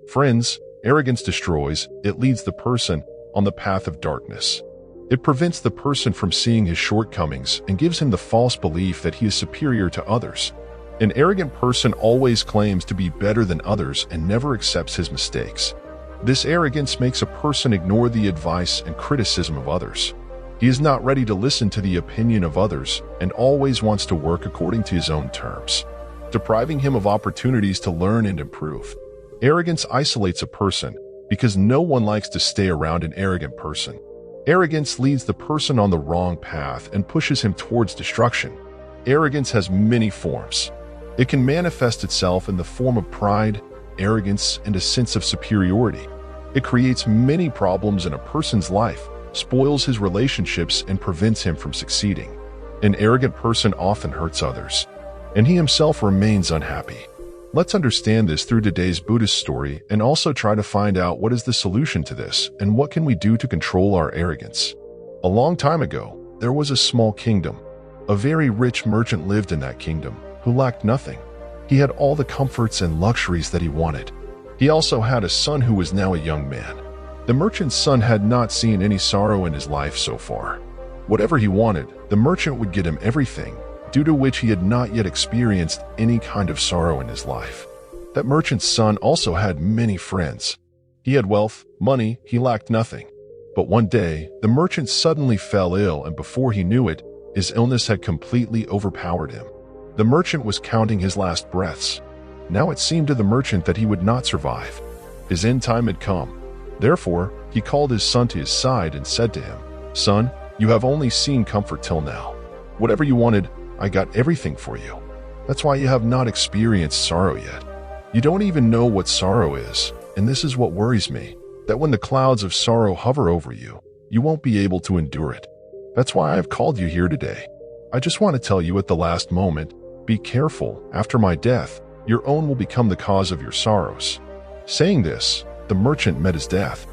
Friends, arrogance destroys, it leads the person on the path of darkness. It prevents the person from seeing his shortcomings and gives him the false belief that he is superior to others. An arrogant person always claims to be better than others and never accepts his mistakes. This arrogance makes a person ignore the advice and criticism of others. He is not ready to listen to the opinion of others and always wants to work according to his own terms, depriving him of opportunities to learn and improve. Arrogance isolates a person because no one likes to stay around an arrogant person. Arrogance leads the person on the wrong path and pushes him towards destruction. Arrogance has many forms. It can manifest itself in the form of pride, arrogance, and a sense of superiority. It creates many problems in a person's life, spoils his relationships, and prevents him from succeeding. An arrogant person often hurts others, and he himself remains unhappy. Let's understand this through today's Buddhist story and also try to find out what is the solution to this and what can we do to control our arrogance. A long time ago, there was a small kingdom. A very rich merchant lived in that kingdom who lacked nothing. He had all the comforts and luxuries that he wanted. He also had a son who was now a young man. The merchant's son had not seen any sorrow in his life so far. Whatever he wanted, the merchant would get him everything, due to which he had not yet experienced any kind of sorrow in his life. That merchant's son also had many friends. He had wealth, money, he lacked nothing. But one day, the merchant suddenly fell ill, and before he knew it, his illness had completely overpowered him. The merchant was counting his last breaths. Now it seemed to the merchant that he would not survive. His end time had come. Therefore, he called his son to his side and said to him, "Son, you have only seen comfort till now. Whatever you wanted, I got everything for you. That's why you have not experienced sorrow yet. You don't even know what sorrow is, and this is what worries me, that when the clouds of sorrow hover over you, you won't be able to endure it. That's why I have called you here today. I just want to tell you at the last moment, be careful, after my death, your own will become the cause of your sorrows." Saying this, the merchant met his death.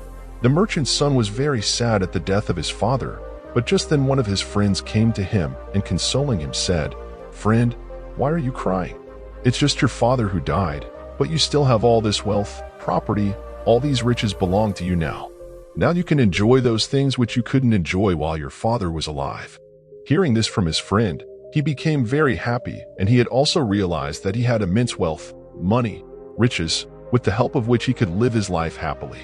The merchant's son was very sad at the death of his father, but just then one of his friends came to him and consoling him said, "Friend, why are you crying? It's just your father who died, but you still have all this wealth, property, all these riches belong to you now. Now you can enjoy those things which you couldn't enjoy while your father was alive." Hearing this from his friend, he became very happy, and he had also realized that he had immense wealth, money, riches, with the help of which he could live his life happily.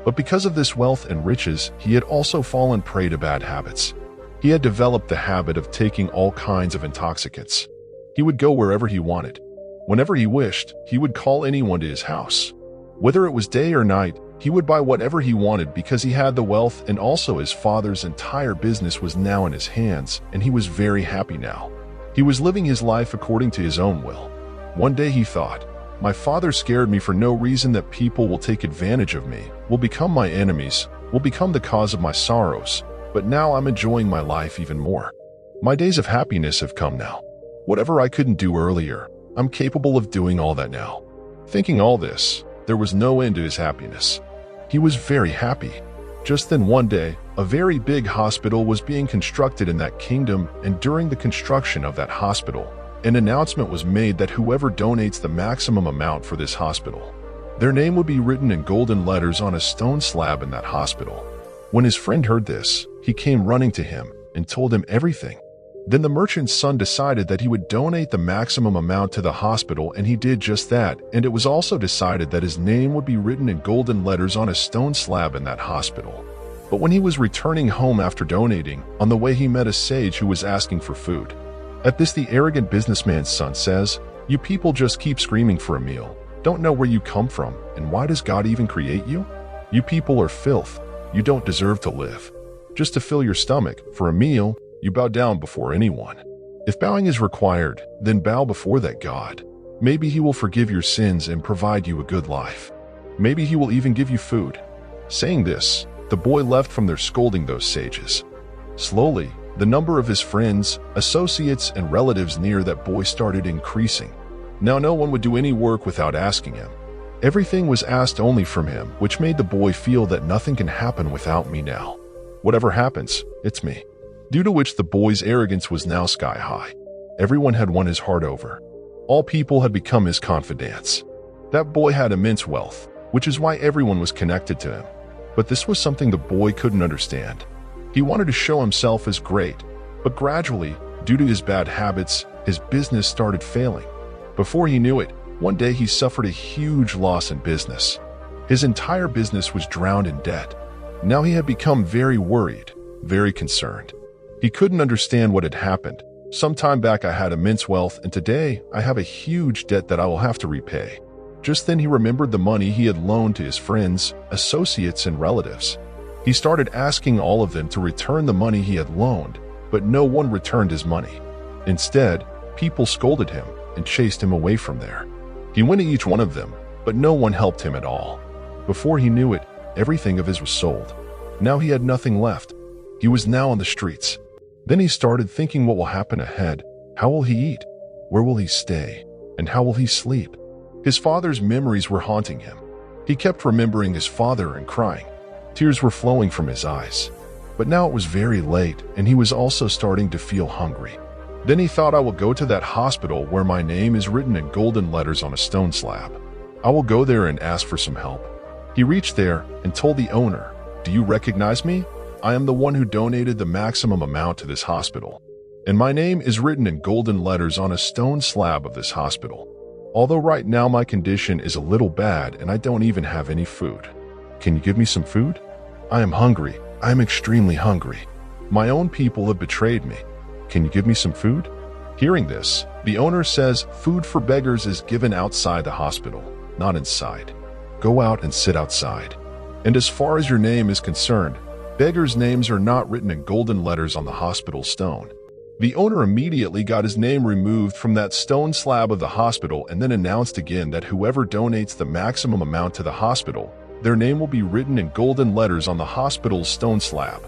But because of this wealth and riches, he had also fallen prey to bad habits. He had developed the habit of taking all kinds of intoxicants. He would go wherever he wanted. Whenever he wished, he would call anyone to his house. Whether it was day or night, he would buy whatever he wanted because he had the wealth, and also his father's entire business was now in his hands, and he was very happy now. He was living his life according to his own will. One day he thought, "My father scared me for no reason that people will take advantage of me, will become my enemies, will become the cause of my sorrows, but now I'm enjoying my life even more. My days of happiness have come now. Whatever I couldn't do earlier, I'm capable of doing all that now." Thinking all this, there was no end to his happiness. He was very happy. Just then one day, a very big hospital was being constructed in that kingdom, and during the construction of that hospital, an announcement was made that whoever donates the maximum amount for this hospital, their name would be written in golden letters on a stone slab in that hospital. When his friend heard this, he came running to him and told him everything. Then the merchant's son decided that he would donate the maximum amount to the hospital, and he did just that, and it was also decided that his name would be written in golden letters on a stone slab in that hospital. But when he was returning home after donating, on the way he met a sage who was asking for food. At this, the arrogant businessman's son says, "You people just keep screaming for a meal, don't know where you come from, and why does God even create you? You people are filth, you don't deserve to live. Just to fill your stomach, for a meal, you bow down before anyone. If bowing is required, then bow before that God. Maybe he will forgive your sins and provide you a good life. Maybe he will even give you food." Saying this, the boy left from there scolding those sages. Slowly, the number of his friends, associates, and relatives near that boy started increasing. Now no one would do any work without asking him. Everything was asked only from him, which made the boy feel that nothing can happen without me now. Whatever happens, it's me. Due to which the boy's arrogance was now sky high. Everyone had won his heart over. All people had become his confidants. That boy had immense wealth, which is why everyone was connected to him. But this was something the boy couldn't understand. He wanted to show himself as great, but gradually, due to his bad habits, his business started failing. Before he knew it, one day he suffered a huge loss in business. His entire business was drowned in debt. Now he had become very worried, very concerned. He couldn't understand what had happened. Some time back I had immense wealth, and today I have a huge debt that I will have to repay. Just then he remembered the money he had loaned to his friends, associates, and relatives. He started asking all of them to return the money he had loaned, but no one returned his money. Instead, people scolded him and chased him away from there. He went to each one of them, but no one helped him at all. Before he knew it, everything of his was sold. Now he had nothing left. He was now on the streets. Then he started thinking, what will happen ahead? How will he eat? Where will he stay? And how will he sleep? His father's memories were haunting him. He kept remembering his father and crying. Tears were flowing from his eyes. But now it was very late, and he was also starting to feel hungry. Then he thought, I will go to that hospital where my name is written in golden letters on a stone slab. I will go there and ask for some help. He reached there and told the owner, do you recognize me? I am the one who donated the maximum amount to this hospital. And my name is written in golden letters on a stone slab of this hospital. Although right now my condition is a little bad and I don't even have any food. Can you give me some food? I am hungry. I am extremely hungry. My own people have betrayed me. Can you give me some food? Hearing this, the owner says food for beggars is given outside the hospital, not inside. Go out and sit outside. And as far as your name is concerned, beggars' names are not written in golden letters on the hospital stone. The owner immediately got his name removed from that stone slab of the hospital and then announced again that whoever donates the maximum amount to the hospital, their name will be written in golden letters on the hospital's stone slab.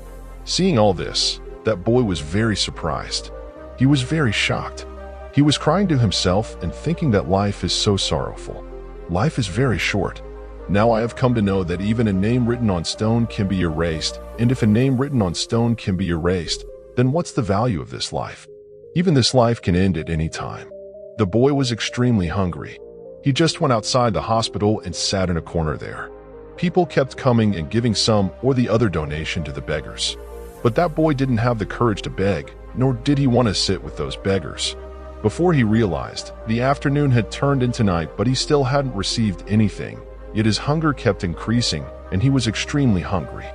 Seeing all this, that boy was very surprised. He was very shocked. He was crying to himself and thinking that life is so sorrowful. Life is very short. Now I have come to know that even a name written on stone can be erased, and if a name written on stone can be erased, then what's the value of this life? Even this life can end at any time. The boy was extremely hungry. He just went outside the hospital and sat in a corner there. People kept coming and giving some or the other donation to the beggars. But that boy didn't have the courage to beg, nor did he want to sit with those beggars. Before he realized, the afternoon had turned into night, but he still hadn't received anything. Yet his hunger kept increasing, and he was extremely hungry.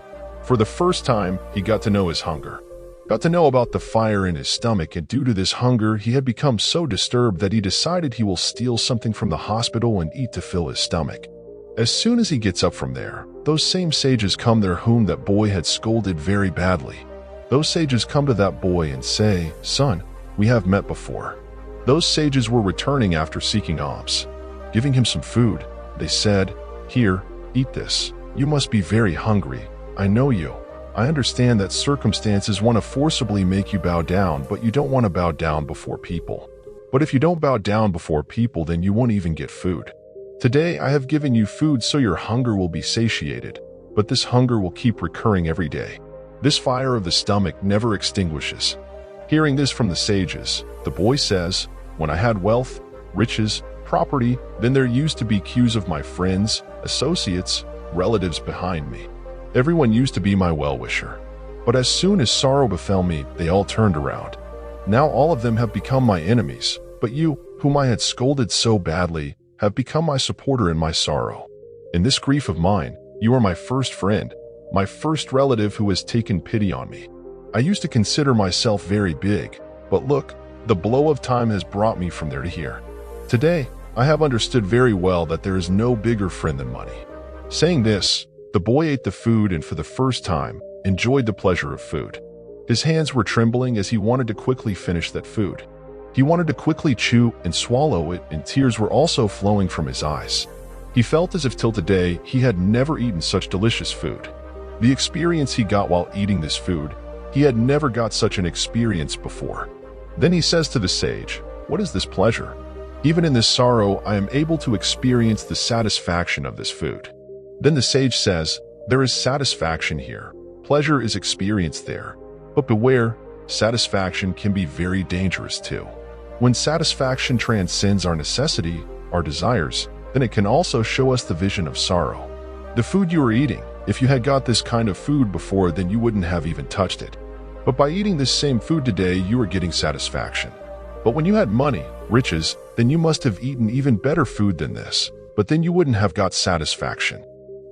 For the first time, he got to know his hunger. Got to know about the fire in his stomach, and due to this hunger, he had become so disturbed that he decided he will steal something from the hospital and eat to fill his stomach. As soon as he gets up from there, those same sages come there whom that boy had scolded very badly. Those sages come to that boy and say, "Son, we have met before." Those sages were returning after seeking alms. Giving him some food, they said, "Here, eat this. You must be very hungry. I know you. I understand that circumstances want to forcibly make you bow down, but you don't want to bow down before people. But if you don't bow down before people, then you won't even get food. Today I have given you food so your hunger will be satiated, but this hunger will keep recurring every day. This fire of the stomach never extinguishes." Hearing this from the sages, the boy says, "When I had wealth, riches, property, then there used to be queues of my friends, associates, relatives behind me. Everyone used to be my well-wisher. But as soon as sorrow befell me, they all turned around. Now all of them have become my enemies, but you, whom I had scolded so badly, have become my supporter in my sorrow. In this grief of mine, you are my first friend, my first relative who has taken pity on me. I used to consider myself very big, but look, the blow of time has brought me from there to here. Today, I have understood very well that there is no bigger friend than money." Saying this, the boy ate the food and for the first time, enjoyed the pleasure of food. His hands were trembling as he wanted to quickly finish that food. He wanted to quickly chew and swallow it, and tears were also flowing from his eyes. He felt as if till today he had never eaten such delicious food. The experience he got while eating this food, he had never got such an experience before. Then he says to the sage, "What is this pleasure? Even in this sorrow, I am able to experience the satisfaction of this food." Then the sage says, "There is satisfaction here. Pleasure is experienced there. But beware, satisfaction can be very dangerous too. When satisfaction transcends our necessity, our desires, then it can also show us the vision of sorrow. The food you are eating, if you had got this kind of food before, then you wouldn't have even touched it. But by eating this same food today, you are getting satisfaction. But when you had money, riches, then you must have eaten even better food than this, but then you wouldn't have got satisfaction.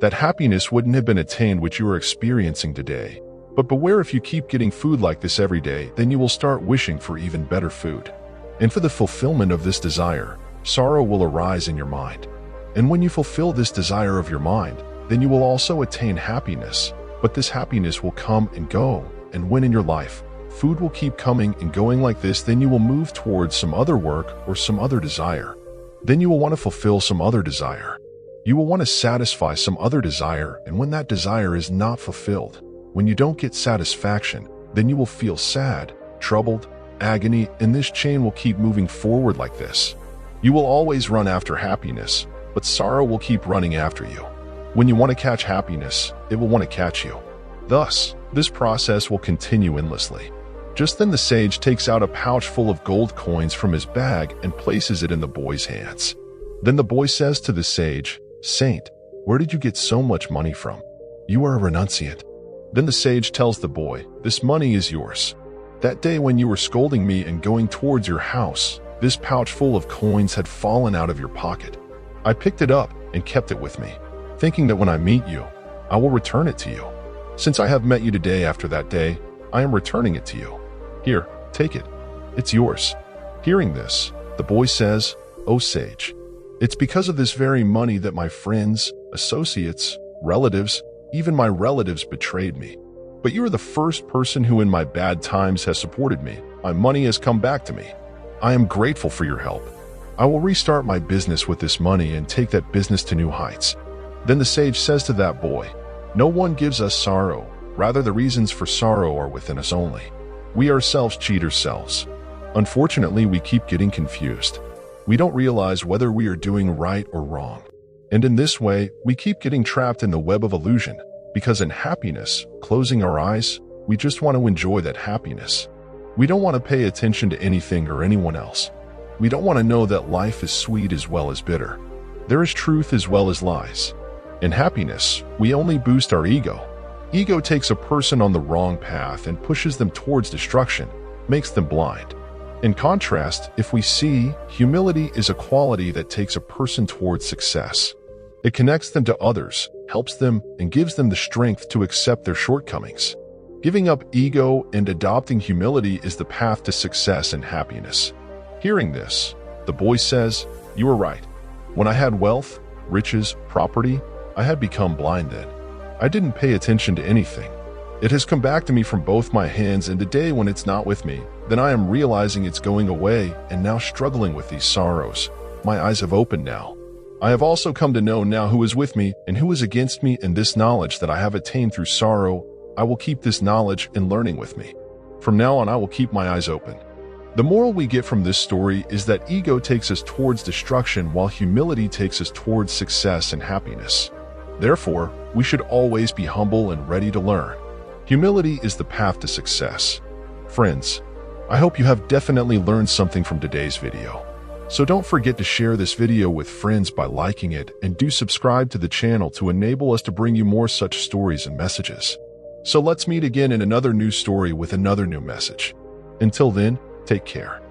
That happiness wouldn't have been attained which you are experiencing today. But beware, if you keep getting food like this every day, then you will start wishing for even better food. And for the fulfillment of this desire, sorrow will arise in your mind. And when you fulfill this desire of your mind, then you will also attain happiness. But this happiness will come and go, and when in your life, food will keep coming and going like this, then you will move towards some other work or some other desire. Then you will want to fulfill some other desire. You will want to satisfy some other desire, and when that desire is not fulfilled, when you don't get satisfaction, then you will feel sad, troubled, agony, and this chain will keep moving forward like this. You will always run after happiness, but sorrow will keep running after you. When you want to catch happiness, it will want to catch you. Thus, this process will continue endlessly. Just then the sage takes out a pouch full of gold coins from his bag and places it in the boy's hands. Then the boy says to the sage, "Saint, where did you get so much money from? You are a renunciant." Then the sage tells the boy, "This money is yours. That day when you were scolding me and going towards your house, this pouch full of coins had fallen out of your pocket. I picked it up and kept it with me, thinking that when I meet you, I will return it to you. Since I have met you today after that day, I am returning it to you. Here, take it. It's yours." Hearing this, the boy says, "O sage, it's because of this very money that my friends, associates, relatives, even my relatives betrayed me. But you are the first person who in my bad times has supported me. My money has come back to me. I am grateful for your help. I will restart my business with this money and take that business to new heights." Then the sage says to that boy, "No one gives us sorrow. Rather, the reasons for sorrow are within us only. We ourselves cheat ourselves. Unfortunately, we keep getting confused. We don't realize whether we are doing right or wrong. And in this way, we keep getting trapped in the web of illusion, because in happiness, closing our eyes, we just want to enjoy that happiness. We don't want to pay attention to anything or anyone else. We don't want to know that life is sweet as well as bitter. There is truth as well as lies. In happiness, we only boost our ego. Ego takes a person on the wrong path and pushes them towards destruction, makes them blind. In contrast, if we see, humility is a quality that takes a person towards success. It connects them to others, helps them, and gives them the strength to accept their shortcomings. Giving up ego and adopting humility is the path to success and happiness. Hearing this, the boy says, "You are right. When I had wealth, riches, property, I had become blind then. I didn't pay attention to anything. It has come back to me from both my hands, and today when it's not with me, then I am realizing it's going away and now struggling with these sorrows. My eyes have opened now. I have also come to know now who is with me and who is against me, and this knowledge that I have attained through sorrow, I will keep this knowledge and learning with me. From now on, I will keep my eyes open." The moral we get from this story is that ego takes us towards destruction while humility takes us towards success and happiness. Therefore, we should always be humble and ready to learn. Humility is the path to success. Friends, I hope you have definitely learned something from today's video. So don't forget to share this video with friends by liking it, and do subscribe to the channel to enable us to bring you more such stories and messages. So let's meet again in another new story with another new message. Until then, take care.